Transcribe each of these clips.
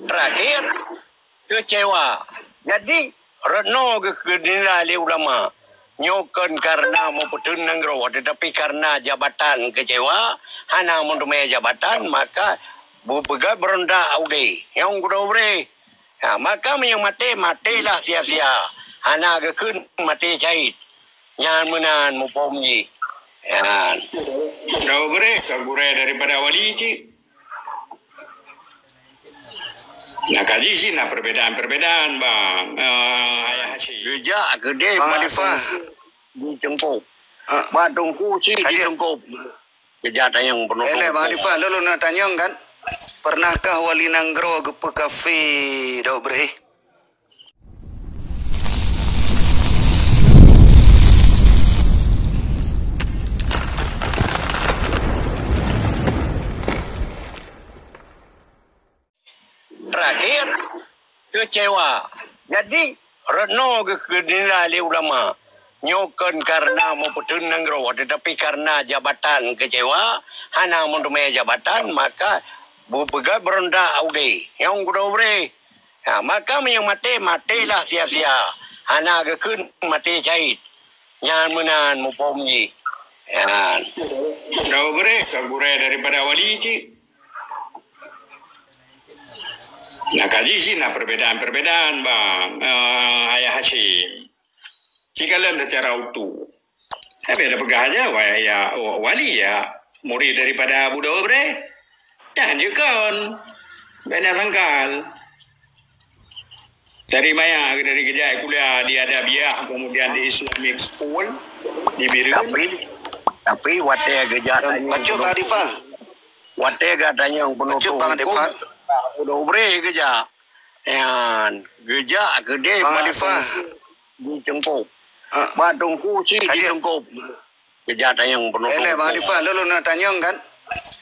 Terakhir, kecewa. Jadi, Retno ke dinilai ulama. Nyokan karena mau petunang rawa, tetapi karena jabatan kecewa, hana mendomai jabatan, maka bupegat beronda aude. Yang kuda bre. Ha, maka yang matilah sia-sia. Hana kekun mati cait. Nyan menan mupomji. Yan. Kuda bre, kagure daripada wali cik. Nah kaji sih nah perbedaan bang ayah Hasyim. Gejak gede Bang Alifah di cengkup. Batungku sih di cengkup. Gejak yang penuh. Bang Alifah lalu nak tanya kan, pernahkah wali nanggro ke kafe dah bre? Terakhir, kecewa. Jadi, Retno ke dinilai ulama. Nyokan karena mau petunang rawa, tetapi karena jabatan kecewa, hana mendomai jabatan, maka bupegat beronda aude. Yang kuda bre. Ha, maka yang matilah sia-sia. Hana kekun mati cait. Nyan menan mupomji. Yan. Kuda bre, kagure daripada wali cik. Nah kaji sih nah perbedaan bang ayah Hasyim. Jika kalian secara utuh, beda pegaja ya wali ya murid daripada Buddha bre. Dan juga banyak sangkal. Dari Maya dari Gejai kuliah di Adabiah, kemudian di Islamic School di Birun. Tapi wate gejak tanya. Baca Bang Alifah. Wate katanya yang penuh. Baca Bang Alifah. Udah bre gejak. Yan, gejak gede. Bang Alifah di cengkup. Batungku sih di cengkup. Gejak yang penuh. Bang Alifah lalu nak tanya kan,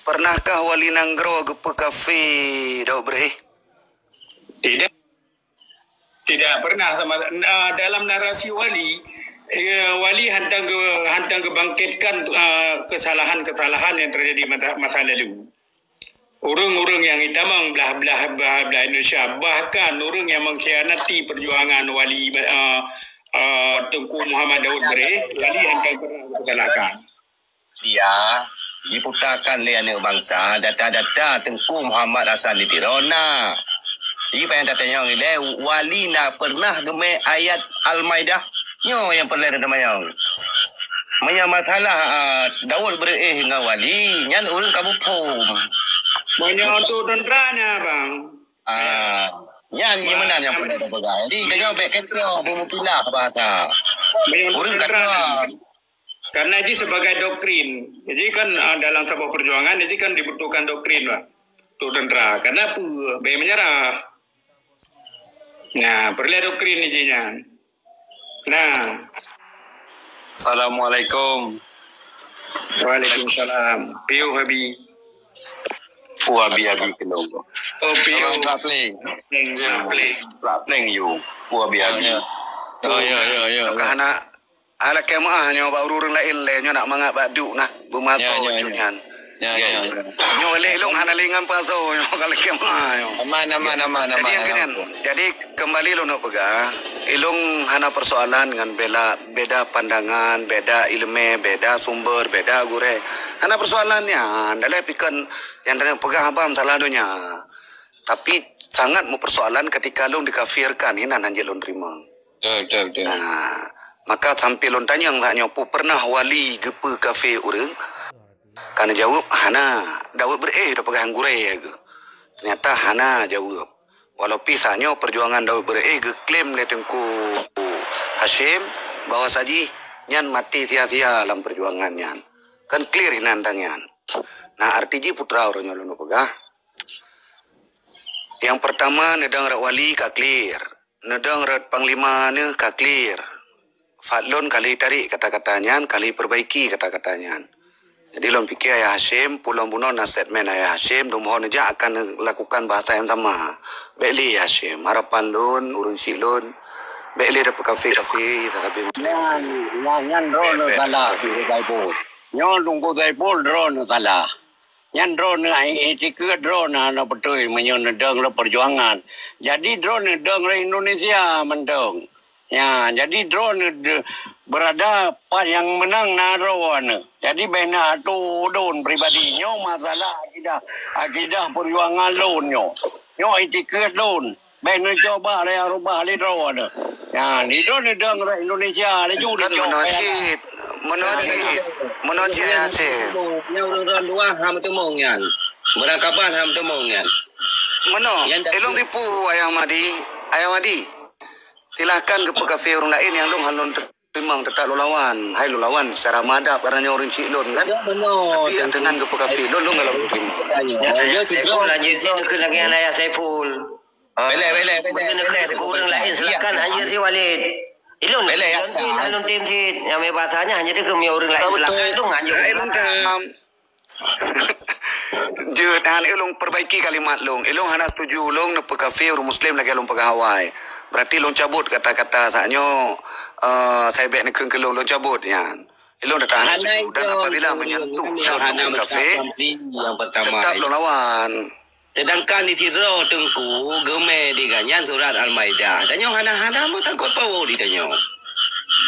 pernahkah wali nanggro ke kafe dah bre? Tidak pernah sama dalam narasi wali. Wali hantang kebangkitkan kesalahan yang terjadi masa lalu. Orang-orang yang hitamang belah Indonesia, bahkan orang yang mengkhianati perjuangan wali Tengku Muhammad Daud Bre, wali hantang pernah berkalahkan. Dia diputakan oleh anak bangsa data-data Tengku Muhammad Hasan di Tirona. Jadi pengen tanya ini wali nak pernah gemai ayat Al-Maidah nyo yang pernah ada mayang. Manya masalah Daud Bre dengan wali nyan orang kamu pom. Banyak untuk tenteranya bang. Yang mana yang pernah berpegang. Jadi kena baik kata bermukilah bahasa. Orang kata karena ini sebagai doktrin. Jadi kan dalam sebuah perjuangan ini kan dibutuhkan doktrin lah. Untuk tentera. Karena apa? Baik menyerah. Nah, perlu doktrin izinnya. Nah. Assalamualaikum. Waalaikumsalam. Piu Habi. Puabi-abi kena. Oh, piu. Play. Pleng you. Puabi-abi. Ya. Anak ala kemah nyo ba ururang lain le nyo nak mangat badu nah bumaso nyan. Ya. Nyo le long analingan paso nyo kala kemah nyo. Aman. Jadi kembali lo nak pegah. Ilung hana persoalan dengan beda pandangan, beda ilmu, beda sumber, beda gure. Hana persoalannya, adalah pikan yang tadi pegah abam salah dunia. Tapi sangat mau persoalan ketika lo dikafirkan ini nanti lo terima. Betul. Nah, maka sampai lo tanya nggak nyopu pernah wali gepe kafe orang? Karena jawab hana, Daud Bre dah pegang gure ya. Ternyata hana jawab. Walau pisahnya perjuangan Daud Bre klaim le Tengku Hasyim bahwa saji nyan mati sia-sia dalam perjuangannya. Kan clear ini nantangnya. Nah artinya putra orangnya lu pegah. Yang pertama nedang rat wali ka clear, nedang rat panglima ne ka clear. Fadlon kali tarik kata-katanya, kali perbaiki kata-katanya. Jadi lom fikir Ayah Hasyim, pulang bunuh na statement Ayah Hasyim, mohon aja akan lakukan bahasa yang sama. Baiklah Ayah Hasyim, harapan lun, urun si lun, baiklah dapat kafe-kafe, tapi Nyan drone salah si Zaipul. Nyon tunggu Zaipul drone salah. Yang drone ni etika drone na betul menyondong le perjuangan. Jadi drone deng le Indonesia mendong. Ya, jadi drone berada part yang menang naruan. Jadi bena tu don pribadinya masalah akidah perjuangan lon nyo. Nyo etika don. Bena coba le rubah le drone. Ya, ni drone deng le Indonesia le ju Kan menocit ya sih. Yang orang dua ham temong yan. Berangkapan ham temong yan. Elong tipu Ayah Madi. Silahkan ke kafe orang lain yang dong halon memang tetap lawan. Hai lawan secara madap karena orang cilon kan. Tapi yang dengan ke kafe lo kalau terima. Ya Saiful anjir sini ke lagi anak Saiful. Bele. Kurang lain silakan anjir si Walid. Ilun alun tim si yang bahasanya hanya dia ke orang lain silakan itu anjir. Elong tam. Jangan elong perbaiki kalimat long. Elong hana setuju long ne kafe orang Muslim lagi elong pegawai. Berarti long cabut kata-kata saknyo saya baik nak kelong long cabut yan. Elong datang dan apabila menyentuh kafe yang pertama tetap long lawan. Sedangkan di Tiro Tengku geme di ganyan surat Al-Maidah. Danyo hana-hana mo tangkot pawo di danyo.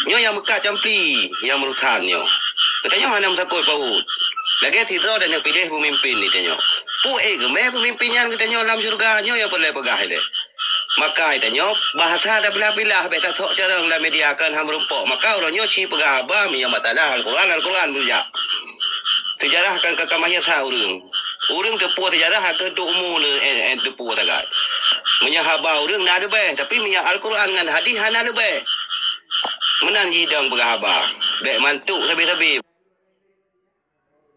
Nyo yang Mekah campli yang merutan nyo. Danyo hana mo tangkot pawo. Lagi Tiro dan yang pilih pemimpin di danyo. Geme pemimpinnya danyo dalam surga nyo yang boleh pegah ile. Maka danyo bahasa ada belah-belah beta tok cerang la media kan ham rumpok. Maka orang nyo si pegah ba mi yang matalah Al-Quran buja. Sejarah kan kakamahnya saurung. Orang tepu sejarah akan tu umur tepu tagad. Menyahaba orang nak ada baik, tapi menyah Al-Quran dengan hadis hana ada baik. Menan hidang berhaba. Baik mantuk sabi-sabi.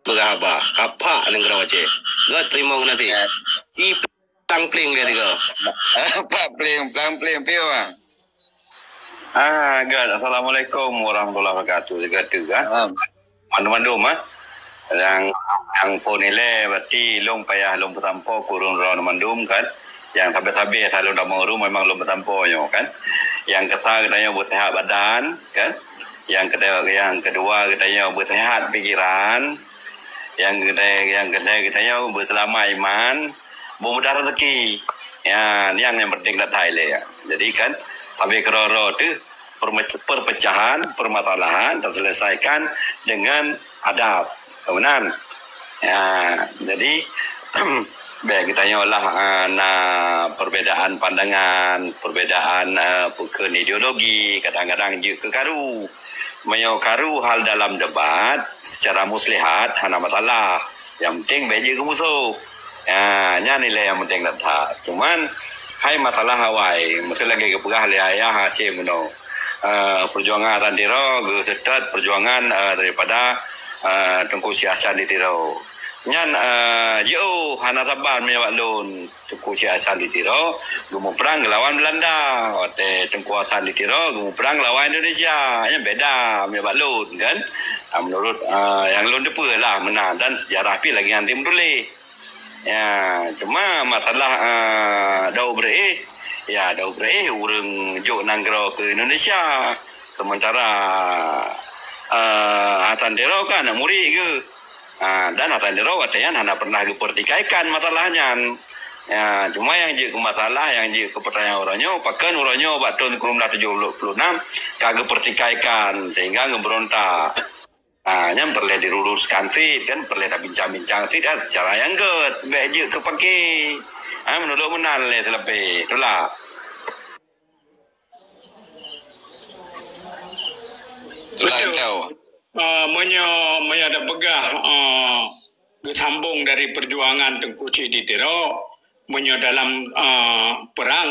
Berhaba. Kapak dengan kerawace. Gak terima nanti. Si plang-pling dia tiga. Plang-pling piu ah. Gad. Assalamualaikum warahmatullahi wabarakatuh. Jaga tu kan. Mandum yang pun nilai berarti long payah long bertampo kurun ron mandum kan. Yang tabe-tabe kalau dah mau memang long bertampo nyo kan. Yang katanya bersehat badan kan. Yang kedua katanya bersehat pikiran. Yang katanya berselamat iman, bermudah rezeki. Ya, ni yang penting dah Thailand ya. Jadi kan tabe keroro tu perpecahan, permasalahan terselesaikan dengan adab. Kemudian ya, jadi baik kita nyolah perbedaan pandangan, perbedaan bukan ideologi, kadang-kadang juga karu. Menyokaru hal dalam debat secara muslihat hana masalah. Yang penting beje ke musuh. Ya, nilai yang penting dah. Cuman hai masalah hawai, mesti lagi kepegah le ayah hasil meno. Perjuangan Santiro ge setat perjuangan daripada Tengku Siasan di Tiro. Nyan jauh hana taban menyawat lon Tengku Siasan di Tiro gumu perang lawan Belanda. Tengku Siasan di Tiro gumu perang lawan Indonesia. Yang beda menyawat lon kan. Menurut yang lon depa lah menang dan sejarah pi lagi nanti mendulih. Ya, cuma masalah dau bereh ya dau bereh urang jok nanggro ke Indonesia. Sementara Hatan Dero kan murid ke. Dan Hatan Dero katanya hana pernah dipertikaikan masalahnya. Ya, cuma yang je ke masalah yang je ke pertanyaan orangnya pakan orangnya batun kurung 76 kagak pertikaikan sehingga ngeberontak. Yang perlu diluruskan sih kan perlu bincang-bincang sih dan secara yang good baik je ke pakai. Menurut menal le terlebih itulah. Betul. Menyo ada pegah sambung dari perjuangan Tengku Cik Ditiro menyo dalam perang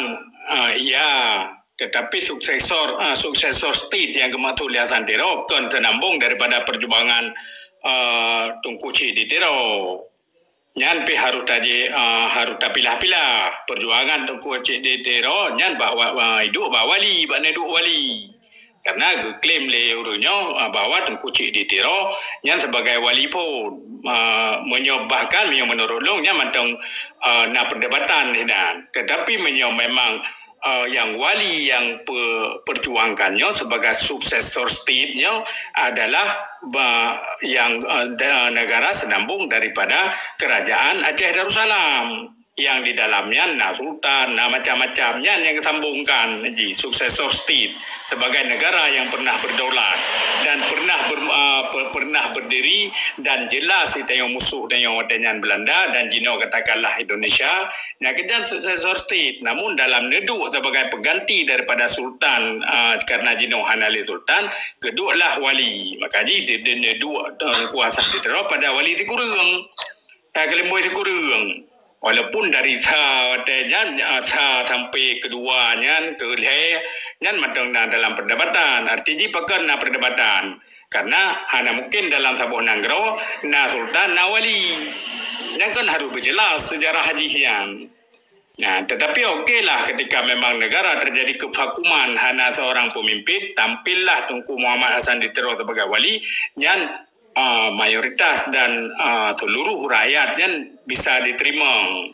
iya, tetapi suksesor state yang gematu lihat Santiro kan tenambung daripada perjuangan Tengku Cik Ditiro. Nyan pi harus pilah-pilah perjuangan Tengku Cik Ditiro nyan bawa hidup bawa wali, bakne duk wali. Karena klaim le urunyo bahwa Tengku Cik Ditiro nyan sebagai wali pun menyobahkan menurut longnya mantong na perdebatan dan tetapi memang yang wali yang perjuangkannya sebagai suksesor state-nya adalah yang negara senambung daripada kerajaan Aceh Darussalam yang di dalamnya sultan, macam-macamnya yang sambungkan successor state sebagai negara yang pernah berdaulat dan pernah berdiri dan jelas itu yang musuh dan yang watannya Belanda dan Jino katakanlah Indonesia yang kejan successor state, namun dalam neduk sebagai pengganti daripada sultan karena Jino Hanali sultan kedualah wali, maka jadi neduk kuasa diterima pada wali Tikurung Kelemboi Tikurung. Walaupun dari sampai keduanya ke nyan matang dalam perdebatan artinya pakai perdebatan karena hanya mungkin dalam sabuh nanggro sultan wali yang kan harus berjelas sejarah hajian. Nah, tetapi okeylah ketika memang negara terjadi kevakuman hanya seorang pemimpin tampillah Tunku Muhammad Hasan diterima sebagai wali yang mayoritas dan seluruh rakyatnya bisa diterima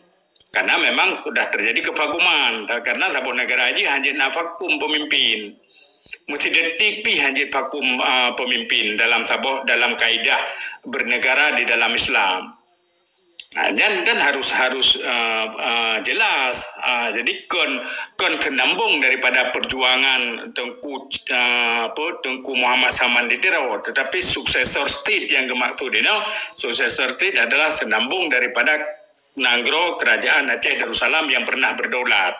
karena memang sudah terjadi kevakuman karena sebuah negara ini hanya nak vakum pemimpin mesti detik pi hanya vakum pemimpin dalam kaidah bernegara di dalam Islam. Dan harus jelas. Jadi kon kenambung daripada perjuangan Tengku Muhammad Saman Ditiro, tetapi successor state yang dimaksud ini, successor state adalah senambung daripada nanggro kerajaan Aceh Darussalam yang pernah berdaulat.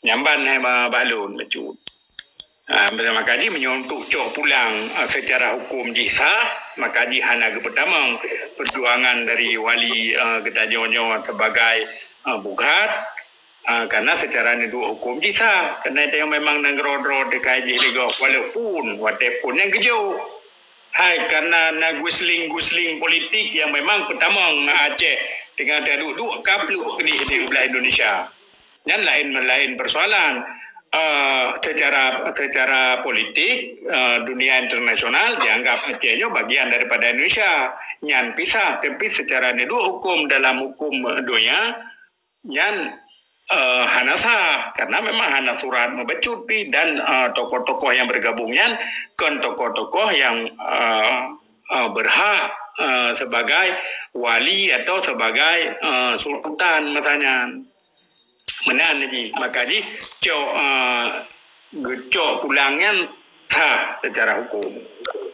Nyamban balun mecut. Maka ji menyontuk cok pulang secara hukum jisah, maka ji hana ke pertama perjuangan dari wali Gedajonyo sebagai bukat karena secara ni dua hukum jisah karena itu yang memang nangro-ro dekai ji ligo walaupun yang kejauh karena gusling politik yang memang pertama Aceh dengan duduk kapluk di belah Indonesia dan lain persoalan. Secara politik dunia internasional dianggap Acehnya bagian daripada Indonesia nyan pisah tapi secara dua hukum dalam hukum dunia nyan hana sah karena memang hana surat membecut dan tokoh-tokoh yang bergabungnya kan tokoh-tokoh yang berhak sebagai wali atau sebagai sultan misalnya. Menan lagi, maka di gecok pulangnya sah secara hukum,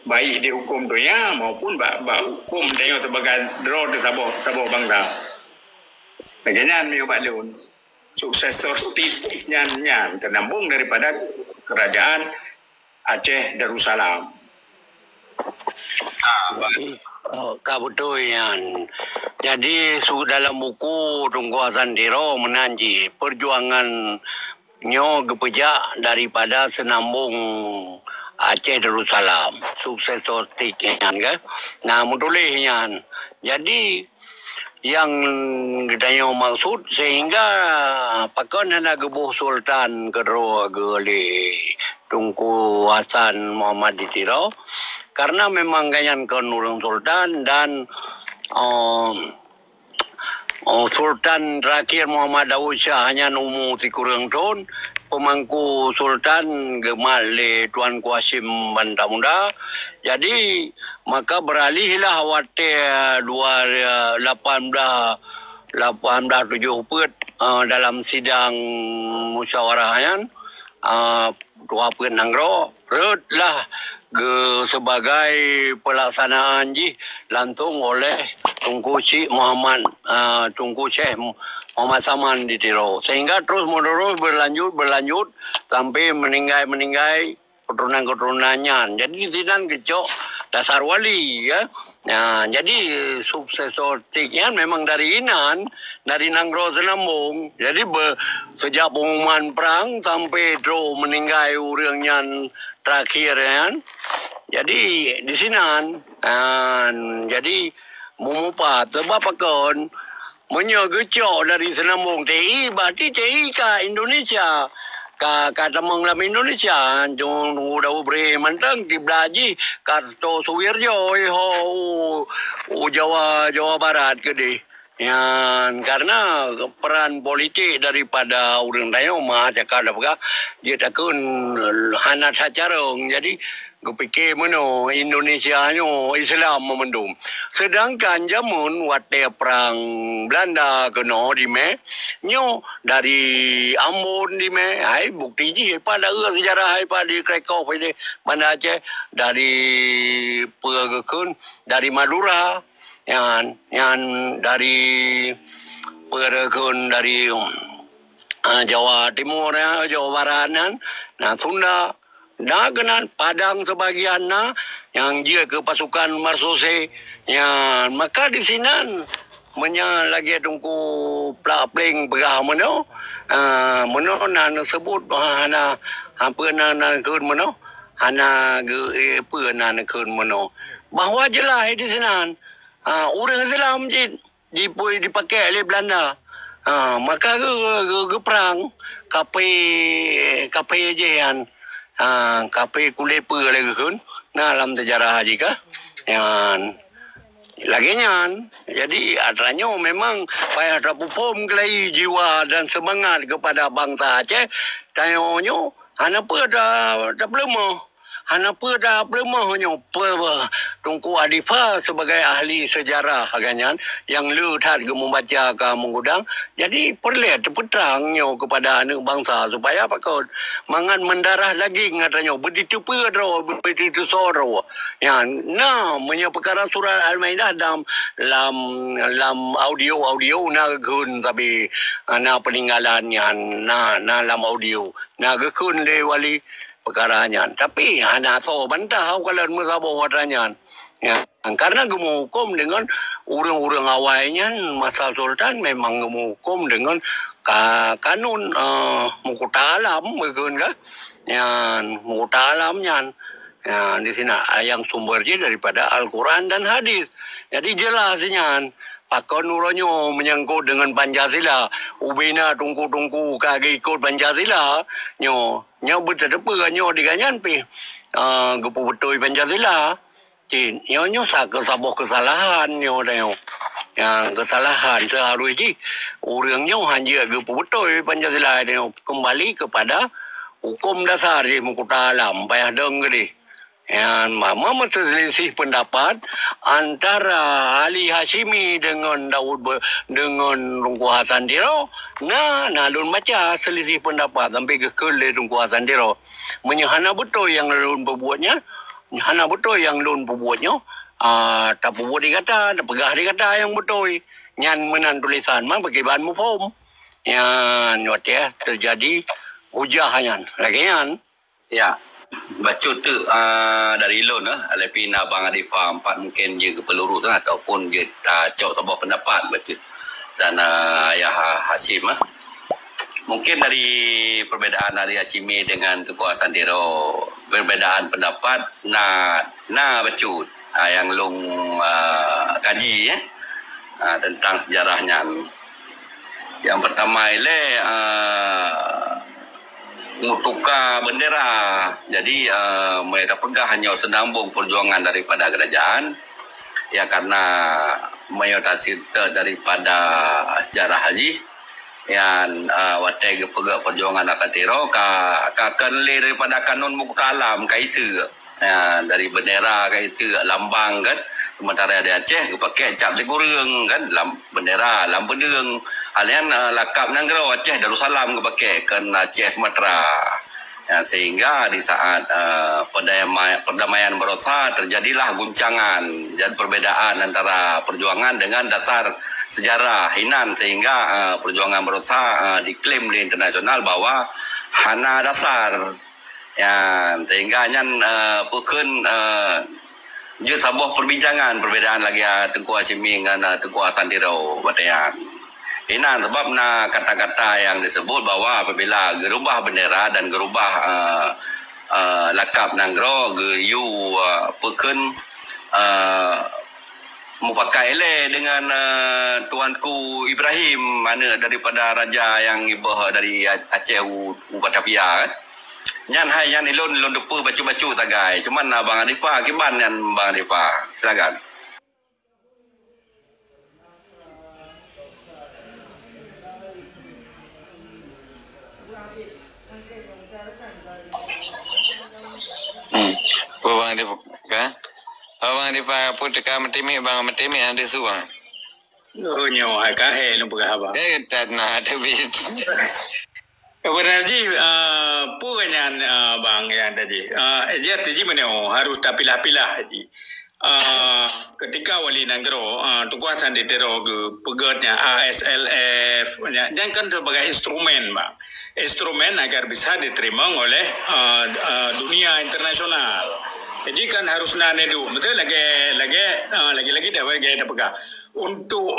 baik di hukum dunia maupun hukum dia sebagai draw di sabuh bangsa. Bagaimana miu balun successor state nyan terambung daripada kerajaan Aceh Darussalam. Kebetulan. Jadi dalam buku Tunku Hasan Ditiro menanji perjuangan nyo gepejak daripada senambung Aceh Darussalam successor state kan. Nah mudulihnya. Jadi yang kita maksud sehingga pakon hana gebuh sultan kedua geli Tunku Hasan Muhammad Ditiro karena memang ganyan ke nurung sultan dan Sultan terakhir Muhammad Daud Shah hanya umur 3 tahun, pemangku sultan gemal le Tuan Qasim Bantamunda. Jadi maka beralihlah watir 1870 dalam sidang musyawarahnya dua penanggro redlah sebagai pelaksanaan lantung oleh Tunku Syekh Muhammad Saman Ditiro sehingga terus menerus berlanjut sampai meninggai keturunan-keturunannya. Jadi sinan kecok dasar wali ya. Nah, jadi suksesor tiknya memang dari Nanggro Senambung. Jadi sejak pengumuman perang sampai terus meninggai urangnya terakhir kan. Jadi di sinan jadi memupat sebab pakon menyegecok dari Senambung TI berarti TI ke Indonesia ka tamang lam Indonesia jong udah bre mantang di belaji Karto Suwirjo Jawa Barat gede. Yang karena peran politik daripada orang Dayak mah cakap dah pegah dia takun hanat hacarong. Jadi kupikir mana Indonesia nyo Islam memendum. Sedangkan jamun wate perang Belanda kena di me nyo dari Ambon di me ai bukti ji pada sejarah ai pada Krakow pada Banda Aceh dari Pegekun dari Madura yang dari Pegekun dari Jawa Timur Jawa Barat nah Sunda kenan Padang sebagian yang dia ke pasukan Marsose yang maka di sini menya lagi tungku plak-pling pegah meno nan sebut hana apa nan keun meno hana ge apa nan keun meno bahwa jelas di sini orang Islam dipakai oleh Belanda maka ke perang kape jehan kape kulepe lagi kun dalam sejarah jika yang lagi nyan jadi adanya memang payah terpupum kelai jiwa dan semangat kepada bangsa Aceh tanyonyo hana apa dah belum hana apa dah belum honyo tungku Adifa sebagai ahli sejarah agaknya yang lutat ke membaca ke mengudang jadi perlu terpetrangnya kepada anak bangsa supaya apa kau mangan mendarah daging katanya begitu pedro begitu soro ya nah punya perkara surah Al-Maidah dalam audio gun tapi na peninggalannya na dalam audio na gekun le wali perkaranya tapi hanya so bantah kalau musabah wadanya ya karena gemukum dengan urang-urang awalnya masa sultan memang gemukum dengan kanun mukuta alam begitu kan yang mukuta alamnya ya di sini yang sumbernya daripada Al-Quran dan hadis jadi jelasnya pakon uronyo menyangkut dengan Pancasila ubina tungku kaki ikut Pancasila nyo betul nyo diganyan pi gepu betul Pancasila nyo saboh kesalahan nyo dah yang kesalahan seharusnya urangnya hanya gepu betul Pancasila nyo kembali kepada hukum dasar di muka alam payah deng gede yang mama selisih pendapat antara Ali Hashimi dengan dengan Tunku Hasan Diro. Nah, lun baca selisih pendapat sampai ke Tunku Hasan Diro. Menyahana betul yang lun berbuatnya, hana betul yang lun berbuatnya. Tak berbuat dikata, tak pegah dikata yang betul. Nyan menan tulisan mah bagi bahan mufhum. Yang ya terjadi hujahnya. Lagi yan. Ya. Bacut tu dari loan lepi na bang Adifa 4 mungkin dia ke peluru ataupun dia cok sebuah pendapat bacut dan ayah Hashim mungkin dari perbezaan Ali Hashimi dengan Tunku Hasan Diro perbezaan pendapat na bacut yang long kaji tentang sejarahnya yang pertama tukar bendera. Jadi mereka pegang hanya senambung perjuangan daripada kerajaan. Ya karena mayoritas daripada sejarah haji yang watai pegang perjuangan akatiro kakan le daripada kanun muka alam kaisa dari bendera kaisa lambang kan sementara di Aceh pakai cap legurung kan bendera lambedeng alian lakap nanggro Aceh Darussalam pakai kan Aceh Sumatera sehingga di saat perdamaian Berosa terjadilah guncangan dan perbedaan antara perjuangan dengan dasar sejarah hinan sehingga perjuangan Berosa diklaim di internasional bahwa hana dasar ya sehingga nyan pukun je sebuah perbincangan perbedaan lagi Tunku Hashimi dengan Tunku Hasan Diro batayan ini sebab kata-kata yang disebut bahwa apabila gerubah bendera dan gerubah lakap nanggro geyu pukun mupakai le dengan tuanku Ibrahim mana daripada raja yang ibah dari Aceh Batavia Nyan ilon depu bacu tagai. Cuman Bang Adifa kiban yang Bang Adifa. Silakan. Bang di kan? Abang di pa putka metimi bang metimi ande suang. Oh nyo ai ka he no pagah bang. Tak nak ada bit. Benar ji, puganyan bang yang tadi. Ejer tadi mana harus tapilah-pilah ji. Ketika wali negara tugasan di teror pegatnya ASLF, jangan kan sebagai instrumen bang. Instrumen agar bisa diterima oleh dunia internasional. Jadi kan harus nane dulu, betul lagi dah bagi pegang untuk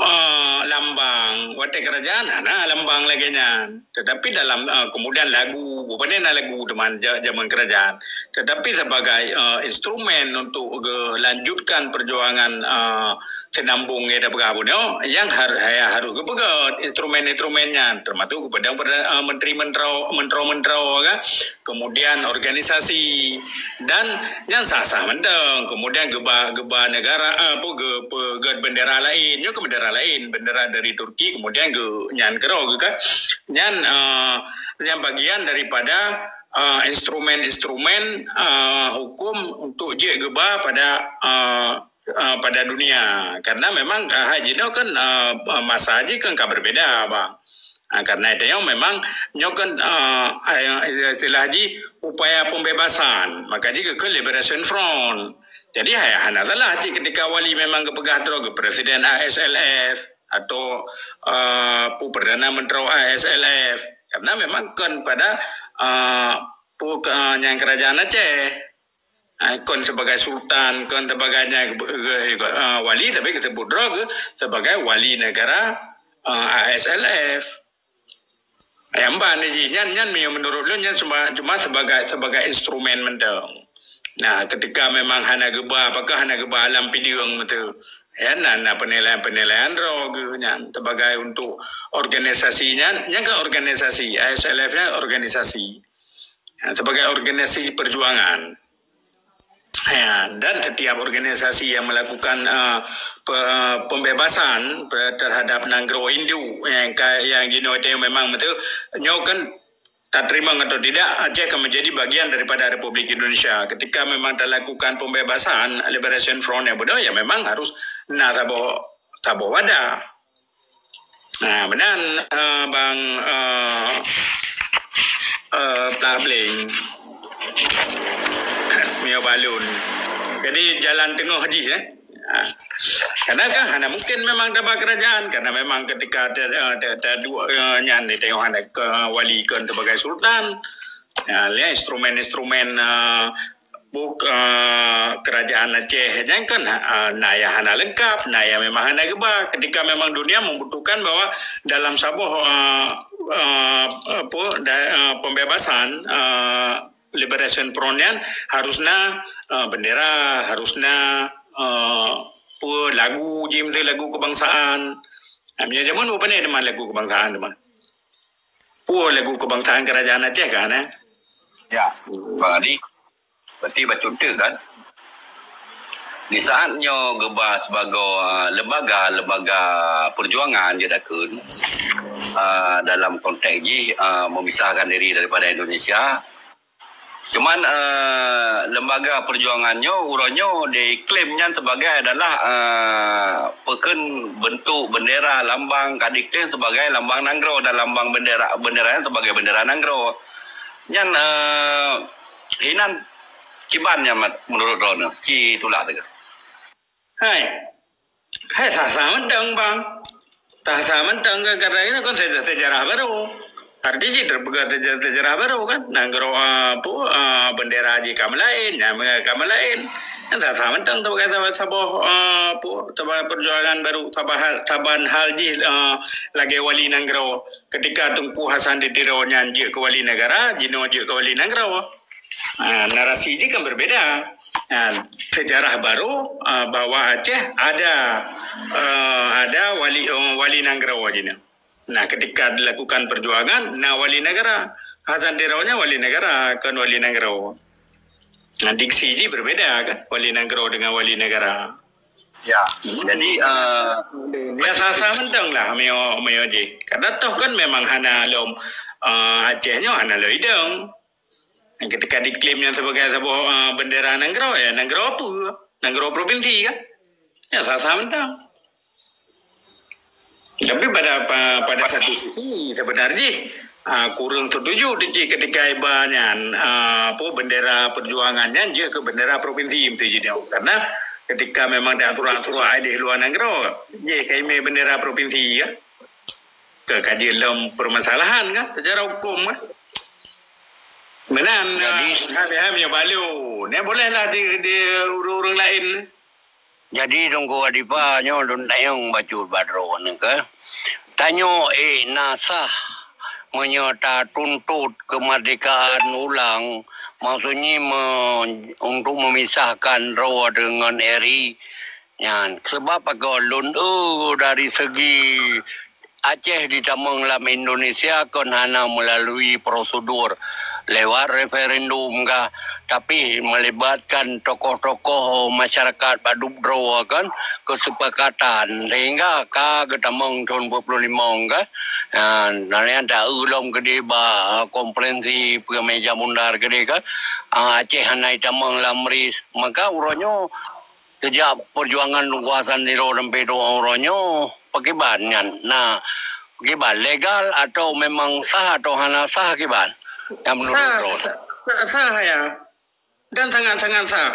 lambang wate kerajaan, lambang lagi nya. Tetapi dalam kemudian lagu, bukannya lagu teman zaman kerajaan, tetapi sebagai instrumen untuk lanjutkan perjuangan senambung kita pegang yang harus kepegat instrumen-instrumennya, termasuk kepada menteri-menteri, kemudian organisasi dan yang sah-sah menteng, kemudian geba negara bendera lain, ke bendera lain, bendera dari Turki, kemudian nyan kero kan, yang bagian daripada instrumen-instrumen hukum untuk geba pada dunia, karena memang haji itu kan masa haji kan berbeda bang. Karena itu yang memang nyokan istilah haji upaya pembebasan, maka jika ke Liberation Front. Jadi hanya salah ketika wali memang kepegah ke Presiden ASLF atau Perdana Menteri ASLF, karena memang kan pada yang kerajaan Aceh, kon sebagai sultan, kon sebagainya wali, tapi kita budrog sebagai wali negara ASLF. Yang ni nyan menurut lu nyan cuma sebagai instrumen mendeng. Nah, ketika memang hana geba, apakah hana geba alam pidiung betul. Ya, penilaian nyan sebagai untuk organisasinya, yang ke organisasi ASLF-nya organisasi. Sebagai organisasi perjuangan. Ya, dan setiap organisasi yang melakukan pembebasan terhadap Nanggro Hindu yang gino itu memang betul nyokan tak terima atau tidak, Aceh akan menjadi bagian daripada Republik Indonesia. Ketika memang terlakukan pembebasan Liberation Front yang bodoh, ya memang harus tabo wadah. Nah, benar bang Plavling Mio Balun. Jadi jalan tengah haji karena kan hanya mungkin memang dapat kerajaan, karena memang ketika ada dua nyan di tengah hanya ke wali kan sebagai sultan, ya instrumen-instrumen kerajaan Aceh yang kan naya hana lengkap, naya memang hana geba. Ketika memang dunia membutuhkan bahwa dalam sabuh pembebasan Liberation Front-nya harusnya bendera, harusnya lagu lagu kebangsaan. Namanya zaman apa ni teman lagu kebangsaan teman? Lagu kebangsaan kerajaan Aceh kan? Ya, Bang Adi. Berarti contoh kan? Di saatnya geba sebagai lembaga perjuangan je dakun dalam konteks ini memisahkan diri daripada Indonesia. Cuman lembaga perjuangannya urangnya diklaimnya sebagai adalah peken bentuk bendera lambang kadikten sebagai lambang Nanggro dan lambang benderanya sebagai bendera Nanggro. Yang hinan cibannya menurut Rono, ci tulak tu. Hai sah-sah mentang bang, sah-sah mentang karena ini kan sejarah baru. Artinya terbuka sejarah baru kan, Nanggro bendera haji kami lain, nama kami lain. Entah sama tentang sebuah perjuangan baru, taban haji lagi wali Nanggro. Ketika Tunku Hasan ditiro nyanyi ke wali negara, jino je ke wali Nanggro. Narasi ini kan berbeda. Sejarah baru bahwa Aceh ada wali Nanggro jino. Nah, ketika dilakukan perjuangan, wali negara, Hasan Tironya wali negara, kan wali Nanggro. Nah, diksi ini berbeda kan, wali Nanggro dengan wali negara. Ya. Jadi dia sasa mentang lah meo je. Karena toh kan memang hana lom Acehnya hana lo ideng. Ketika diklaimnya sebagai sebuah bendera negara ya negara apa? Negara provinsi kan? Ya sasa mentang. Tapi pada satu sisi sebenarnya kurang tertuju ketika ibaratnya bendera perjuangannya je ke bendera provinsi itu je karena ketika memang ada aturan-aturan di luar negara je kami bendera provinsi ya ke kajian dalam permasalahan kan secara hukum kan benar kami balu ni bolehlah di orang lain. Jadi tunggu adipa nyo dun tayong bacur badro ke tanyo nasah menyata tuntut kemerdekaan ulang maksudnya untuk memisahkan Rawa dengan RI ya, sebab agak dari segi Aceh ditamang dalam Indonesia kan hanya melalui prosedur lewat referendum kah, tapi melibatkan tokoh-tokoh masyarakat Paduk Rawa kan kesepakatan sehingga ka getamang tahun 25 kan dan ada ulam gede ba konferensi pemeja mundar gede kan Aceh hanai tamang lamris maka uronyo sejak perjuangan luasan di Rawa sampai uronyo pakai banyan. Nah pakai legal atau memang sah atau hana sah kiban yang sah ya dan sangat-sangat sah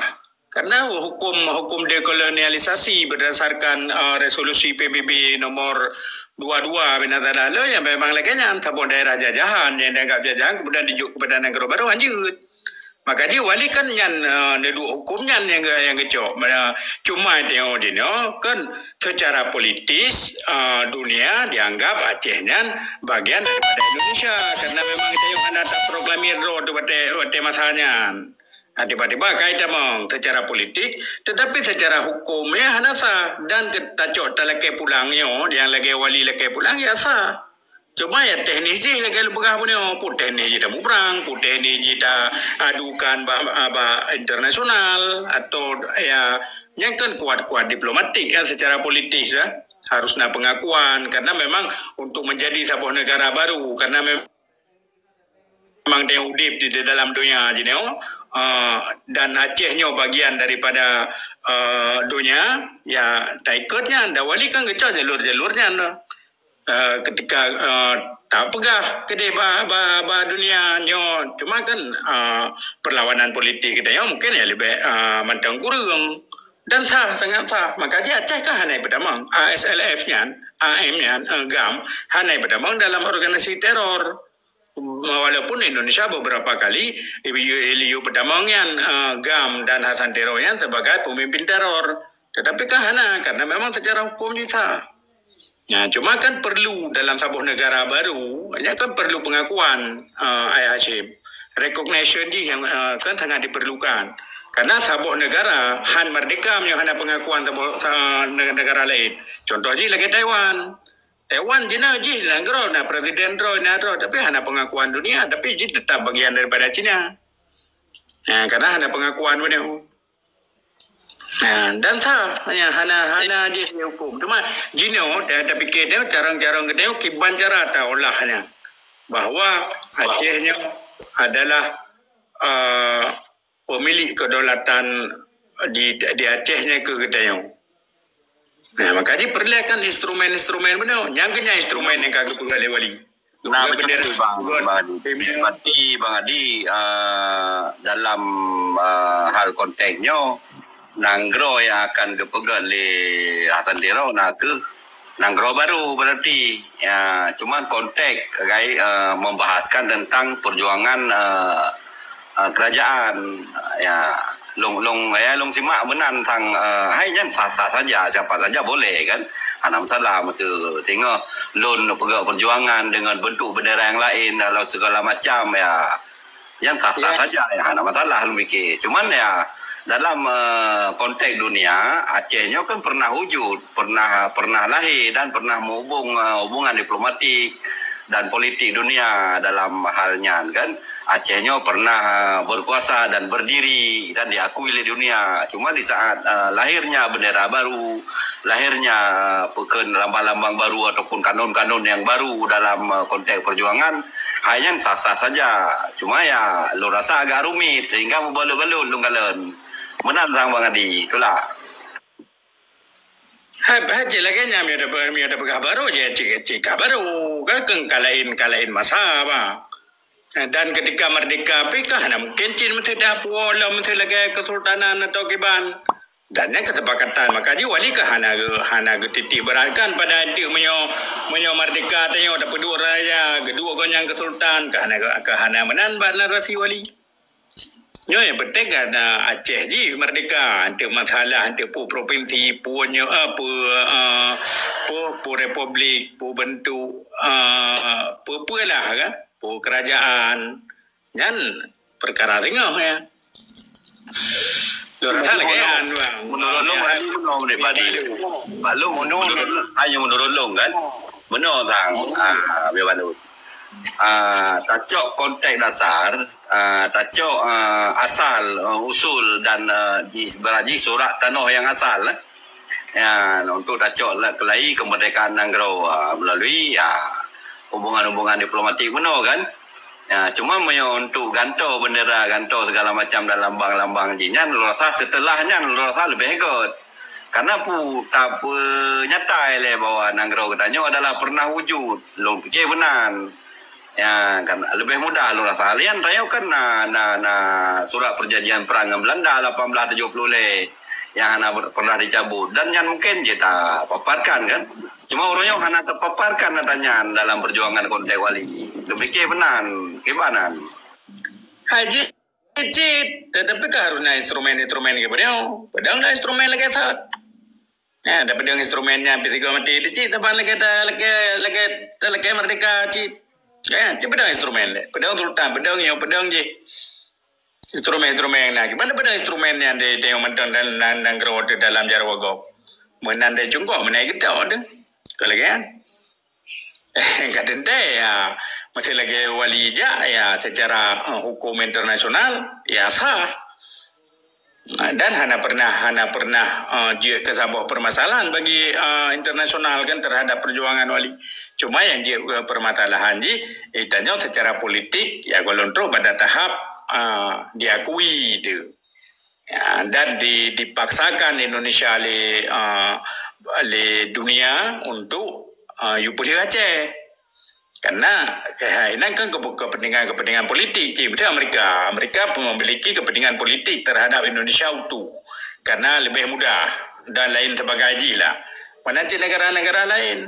karena hukum dekolonialisasi berdasarkan resolusi PBB nomor 22 Bintang lalu yang memang leganya tabung daerah jajahan yang dianggap jajahan kemudian dijuk kepada negara baru lanjut maka dia wali kan yang dua hukumnya yang kecok cuma tengok dia kan secara politis dunia dianggap Acehnya bagian daripada Indonesia karena memang kita yang ada proklamir road wate masanya tiba-tiba kaitan secara politik tetapi secara hukumnya hana sah dan kita cok talake pulangnya yang lagi wali lagi pulang ya sah. Cuma ya teknis je lagi lebih punya pun teknis je dah mubrang, pun teknis je dah adukan internasional atau ya yang kan kuat-kuat diplomatik kan secara politis lah harusnya pengakuan karena memang untuk menjadi sebuah negara baru karena memang dia udip di dalam dunia je dan Acehnya bagian daripada dunia ya tak ikutnya dah wali kan kecil jalur-jalurnya ketika tak pegah kedai dunia nyo cuma kan perlawanan politik kita yang mungkin ya lebih mantang kurang dan sah sangat sah maka dia Aceh kah hanai berdamang ASLF nya AM nya GAM hanai berdamang dalam organisasi teror walaupun Indonesia beberapa kali Liu berdamangnya GAM dan Hasan Teroyan sebagai pemimpin teror tetapi kah hana karena memang secara hukum sah. Ya, cuma kan perlu dalam sebuah negara baru, kan perlu pengakuan Ayah Hashim. Recognition ni yang kan sangat diperlukan. Karena sebuah negara, han merdeka yang ada pengakuan negara lain. Contohnya lagi Taiwan. Taiwan China je negara, presiden tapi ada pengakuan dunia, tapi je tetap bagian daripada China. Karena ada pengakuan dunia. Dan sah hanya je hukum cuma jino tapi kita carang-carang kita kiban cara ta olahnya bahwa Acehnya adalah pemilik kedaulatan di Acehnya ke Gedayong. Nah maka diperlihatkan instrumen-instrumen benar nyangkanya instrumen yang kagak oleh wali. Nah betul berarti Bang Adi dalam hal konteksnya Nanggro yang akan kepegang le Hasan Tero ke Nanggro baru berarti ya cuman konteks membahaskan tentang perjuangan kerajaan ya long simak benar tentang hai kan sah saja siapa saja boleh kan ada masalah mesti tengok lon pegang perjuangan dengan bentuk bendera yang lain dalam segala macam ya yang sah saja ya ada masalah mikir cuman ya dalam konteks dunia Acehnya kan pernah wujud, pernah lahir dan pernah hubungan diplomatik dan politik dunia dalam halnya kan. Acehnya pernah berkuasa dan berdiri dan diakui oleh dunia. Cuma di saat lahirnya bendera baru, lahirnya lambang-lambang baru ataupun kanon-kanon yang baru dalam konteks perjuangan, hanya sah-sah saja. Cuma ya lo rasa agak rumit sehingga membalut-balut lu kalian. Menantang Bang Adi, itulah. Haji lagi mi ada pegah baru je cik baru kan kalain masa bang. Dan ketika merdeka apakah mungkin cin menteri dapur lah menteri lagi kesultanan atau kiban dan yang kesepakatan maka ji wali ke hana ke titik beratkan pada itu menyo merdeka tanya dapat dua raya kedua gonyang kesultan ke hana menambah narasi wali nyo yang penting ada Aceh ji merdeka untuk masalah untuk provinsi punya pu republik pu bentuk pu lah kan pu kerajaan dan perkara tengah ya. Lo rasa lagi kan bang. Menurut lo Badi menurut ni Badi. Balu menurut lo kan. Benar tang Balu. Tacok konteks dasar, tacok asal usul dan beraji surat tanah yang asal ya untuk tacok kelai kemerdekaan Nanggro melalui hubungan-hubungan diplomatik benar kan. Ya, cuma untuk ganto bendera, ganto segala macam dan lambang-lambang jinnya, rasa setelahnya rasa lebih hebat. Karena tak nyata bahwa Nanggro katanya adalah pernah wujud, lo fikir benar. Ya, kan lebih mudah lo rasa. Alian tayo kan surat perjanjian perang Belanda 1870 yang pernah dicabut dan yang mungkin je tak paparkan kan. Cuma orangnya hanya terpaparkan katanya dalam perjuangan konteks wali. Demikian benar, gimana? Haji, tapi kan harusnya instrumen-instrumen ke pedang. Pedang dah instrumen lagi saat. Ya, ada pedang instrumennya pisigo mati. Cik, tapi lagi merdeka cik. Ya, cik pedang instrumen le. Pedang sultan, pedang je. Instrumen-instrumen nak. Gimana pedang instrumennya di yang mentang dan gerot dalam jarwagop. Menandai jungkok, menaik kita ada. Kalau kan, kadang ya masih lagi wali ya secara hukum internasional ya sah dan hana pernah dia ke sebuah permasalahan bagi internasional kan terhadap perjuangan wali. Cuma yang dia permasalahan itanya secara politik ya golonro pada tahap diakui itu. Ya, dan dipaksakan Indonesia oleh dunia untuk Yupuli Aceh karena ini kan kepentingan politik betul Amerika memiliki kepentingan politik terhadap Indonesia utuh karena lebih mudah dan lain sebagainya lah mana negara-negara lain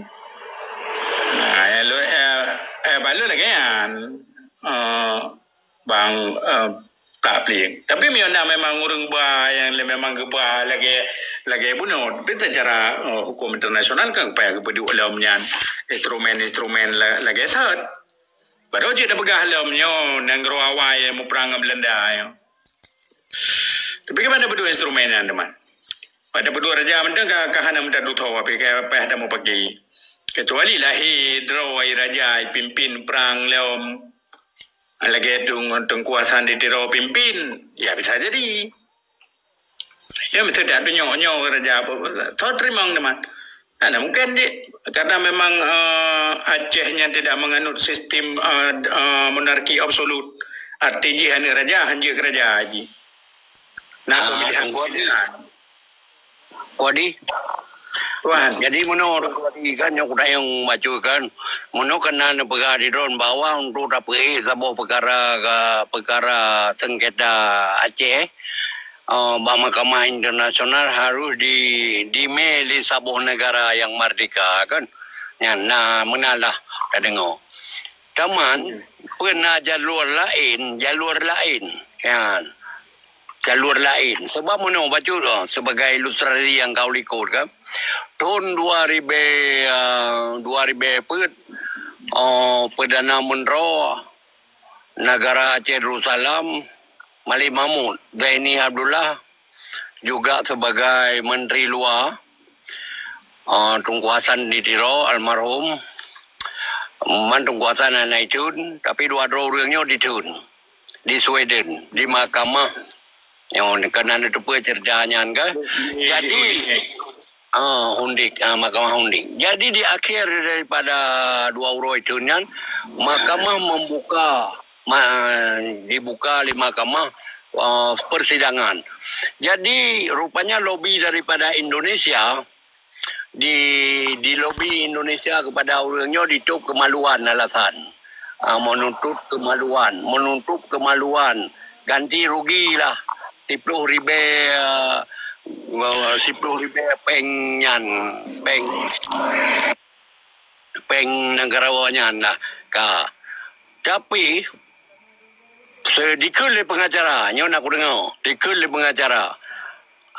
balu lagi kan bang tak peling. Tapi miona memang urang bah yang memang gebah lagi bunuh. Tapi secara hukum internasional kan upaya kepada ulamnya instrumen lagi sat. Baru je dah pegah ulamnya Nanggro awai mu perang Belanda ya. Tapi gimana berdua instrumennya teman? Pada berdua raja mentang kahana mentang duto apa dah mau pergi. Kecuali lahir drawai raja pimpin perang leom lagi tengkuasaan di tiro pimpin ya bisa jadi ya bisa ada nyok raja apa tahu terima teman mungkin karena memang Acehnya tidak menganut sistem monarki absolut artinya hanya raja hanya kerajaan haji pemilihan Wadi. Wah, jadi menurut kan yang kuda yang majukan, menurut kena negara di drone bawah untuk dapat sebuah perkara sengketa Aceh, Mahkamah Internasional harus dimeli sebuah negara yang merdeka kan, yang menalah kadengo. Teman pernah jalur lain, kan. Jalur lain. Sebab mana baca sebagai ilustrasi yang kau likut kan. Tahun 2000 Perdana Menteri negara Aceh Darussalam Malik Mahmud Zaini Abdullah juga sebagai Menteri Luar Tungkuasan di Tiro almarhum mantung kuasa naik tun, tapi dua orangnya di tun, di Sweden, di mahkamah yang kena itu cerjanya kan. Jadi hundik, mahkamah hundik. Jadi di akhir daripada dua orang itu kan, mahkamah dibuka di mahkamah persidangan. Jadi rupanya lobby daripada Indonesia di lobby Indonesia kepada orangnya ditutup kemaluan alasan menuntut kemaluan ganti rugi lah 10 ribu peng negarawannya lah tapi sedikit le pengacara nyo nak dengar dikit le pengacara.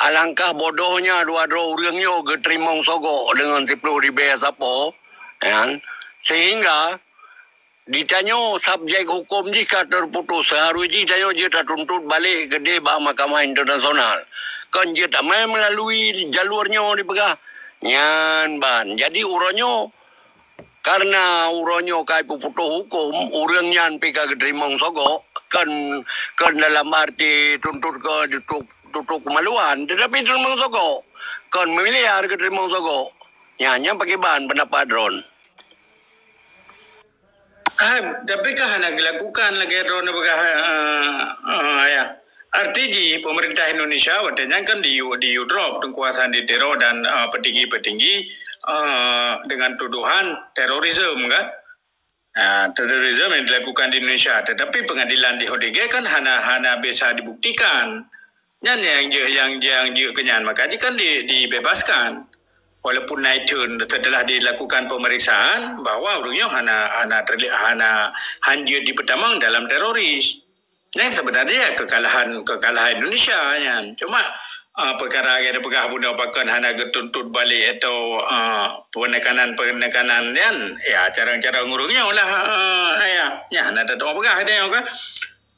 Alangkah bodohnya dua orangnya keterimong sogok dengan 10 ribu siapa, kan? Sehingga ditanya subjek hukum jika terputus seharusnya ditanya dia tak tuntut balik ke dia Mahkamah Internasional. Kan dia tak main melalui jalurnya dipegah. Nyan ban. Jadi uronyo karena uronyo kai putus hukum, urangnya pika keterimong sogok kan dalam arti tuntut ke tutup kemaluan, tetapi terima sogok. Kon memilih harga terima sogok. Nyanya pakai bahan pendapat drone. Tapi kan nak dilakukan lagi drone ya. Artinya pemerintah Indonesia waktunya kan di drop kekuasaan di teror dan petinggi-petinggi dengan tuduhan terorisme kan. Terorisme yang dilakukan di Indonesia, tetapi pengadilan di HDG kan hana bisa dibuktikan. Yang kenyan makanya kan dibebaskan walaupun naik turun setelah dilakukan pemeriksaan bahwa orangnya hana hanjir di Petamang dalam teroris. Yang sebenarnya kekalahan Indonesia kan. Cuma perkara ada pegah bunda pakan hana getuntut balik atau penekanan kan ya cara-cara ngurungnya lah ya hana tak tahu pegah ada yang apa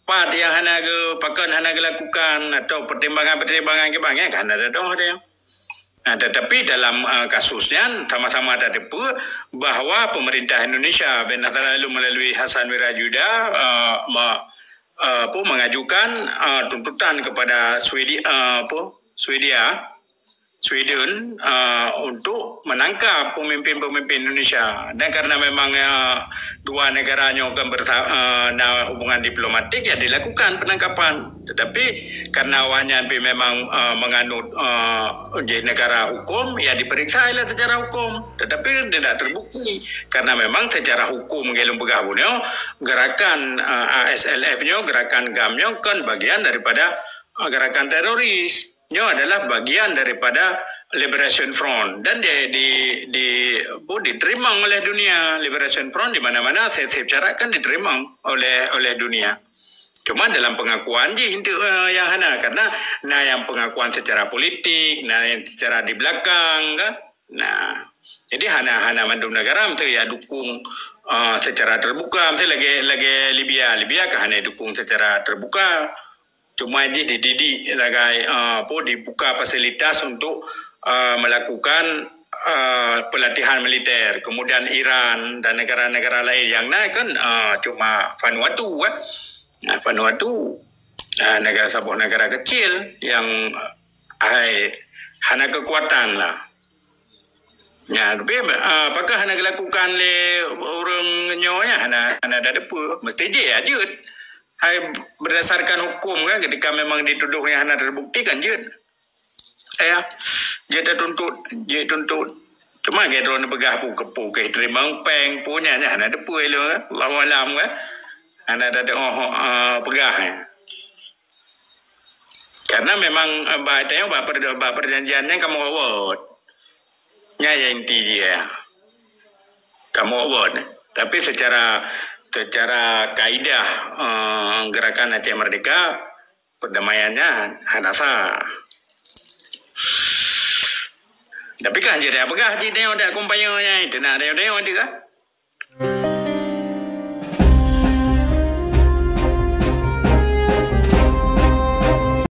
part yang hana ke pakan hana lakukan atau pertimbangan ke bang kan ada dah dia. Tetapi dalam kasusnya sama-sama ada depu bahwa pemerintah Indonesia lalu melalui Hasan Wirajuda mengajukan tuntutan kepada Sweden untuk menangkap pemimpin-pemimpin Indonesia. Dan karena memang dua negaranya akan hubungan diplomatik, ya dilakukan penangkapan. Tetapi karena awalnya memang menganut negara hukum, ya diperiksa secara hukum. Tetapi tidak terbukti karena memang secara hukum gelung pegabunnya gerakan ASLF-nya, gerakan GAM-nya kan bagian daripada gerakan teroris. Nya adalah bagian daripada Liberation Front dan diterima oleh dunia. Liberation Front di mana-mana secara kan diterima oleh dunia. Cuma dalam pengakuan yang hana karena yang pengakuan secara politik, yang secara di belakang kan. Jadi hana mandum negara itu ya dukung secara terbuka. Misalnya lagi Libya kan hana dukung secara terbuka. Cuma dididik dibuka fasilitas untuk melakukan pelatihan militer. Kemudian Iran dan negara-negara lain yang naik kan cuma Vanuatu Vanuatu sebuah negara kecil yang hanya kekuatan lah. Ya, tapi apakah hanya dilakukan oleh orang nyonya hanya ada depu mesti je ya jut. Berdasarkan hukum kan ketika memang dituduh yang hanya terbukti kan jut. Dia tuntut. Cuma dia drone pegah kepu ke terimang peng punya hanya depu elo lawalam kan. Hanya ada pegah ya. Karena memang bahayanya perjanjiannya kamu award. Nya inti dia. Kamu award. Tapi secara kaidah gerakan Aceh Merdeka perdamaiannya hanasa. Tapi kan jadi apa kah jadi ada kumpanya itu nak ada kan?